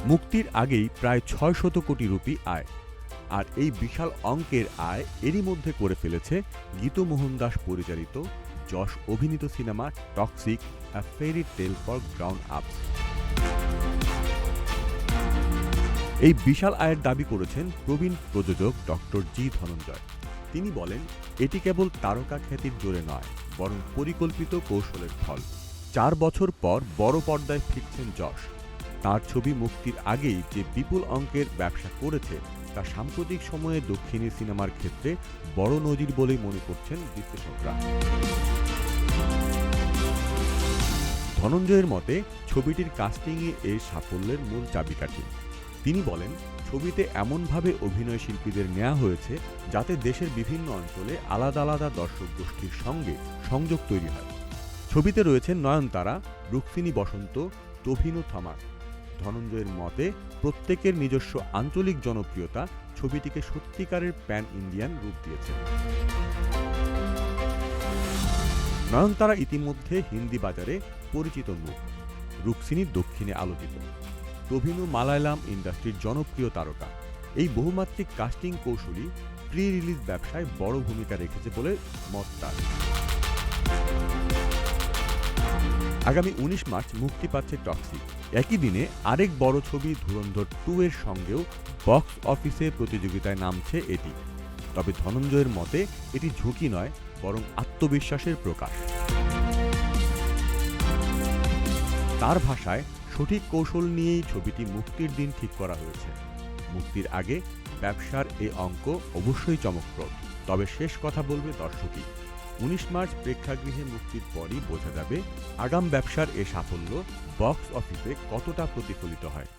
মুক্তির আগেই প্রায় ৬০০ কোটি রুপি আয়। আর এই বিশাল অঙ্কের আয় এরই মধ্যে করে ফেলেছে গীতু মোহন দাস পরিচালিত যশ অভিনীত সিনেমা toxic, a fairy tale for grown ups. এই বিশাল আয়ের দাবি করেছেন প্রবীণ প্রযোজক ডক্টর জি ধনঞ্জয়। তিনি বলেন, এটি কেবল তারকা খ্যাতির জোরে নয়, বরং পরিকল্পিত কৌশলের ফল। ৪ বছর পর বড় পর্দায় ফিরছেন যশ। তার ছবি মুক্তির আগেই যে বিপুল অঙ্কের ব্যবসা করেছে তা সাম্প্রতিক সময়ে দক্ষিণী সিনেমার ক্ষেত্রে বড় নজির বলেই মনে করছেন বিশ্লেষকরা। ধনঞ্জয়ের মতে, ছবিটির কাস্টিংয়ে এর সাফল্যের মূল চাবিকাঠি। তিনি বলেন, ছবিতে এমনভাবে অভিনয় শিল্পীদের নেওয়া হয়েছে যাতে দেশের বিভিন্ন অঞ্চলে আলাদা আলাদা দর্শক গোষ্ঠীর সঙ্গে সংযোগ তৈরি হয়। ছবিতে রয়েছেন নয়নতারা, রুক্মিণী বসন্ত, তভিনু থমাস। ধনঞ্জয়ের মতে, প্রত্যেকের নিজস্ব আঞ্চলিক জনপ্রিয়তা ছবিটিকে সত্যিকারের প্যান ইন্ডিয়ান রূপ দিয়েছে। নয়নতারা ইতিমধ্যে হিন্দি বাজারে পরিচিত মুখ, রুক্মিণী দক্ষিণে আলোচিত, তভিনু মালায়ালাম ইন্ডাস্ট্রির জনপ্রিয় তারকা। এই বহুমাত্রিক কাস্টিং কৌশলী প্রি রিলিজ ব্যবসায় বড় ভূমিকা রেখেছে বলে মত তার। আগামী ১৯ মার্চ মুক্তি পাচ্ছে টক্সিক। একই দিনে আরেক বড় ছবি ধুরন্ধর 2 এর সঙ্গেও বক্স অফিসে প্রতিযোগিতায় নামছে এটি। তবে ধনঞ্জয়ের মতে, এটি ঝুঁকি নয়, বরং আত্মবিশ্বাসের প্রকাশ। তার ভাষায়, সঠিক কৌশল নিয়েই ছবিটি মুক্তির দিন ঠিক করা হয়েছে। মুক্তির আগে ব্যবসার এই অঙ্ক অবশ্যই চমকপ্রদ, তবে শেষ কথা বলবে দর্শকই। ১৯ মার্চ প্রেক্ষাগৃহে মুক্তির পরই বোঝা যাবে আগাম ব্যবসার এ সাফল্য বক্স অফিসে কতটা প্রতিফলিত হয়।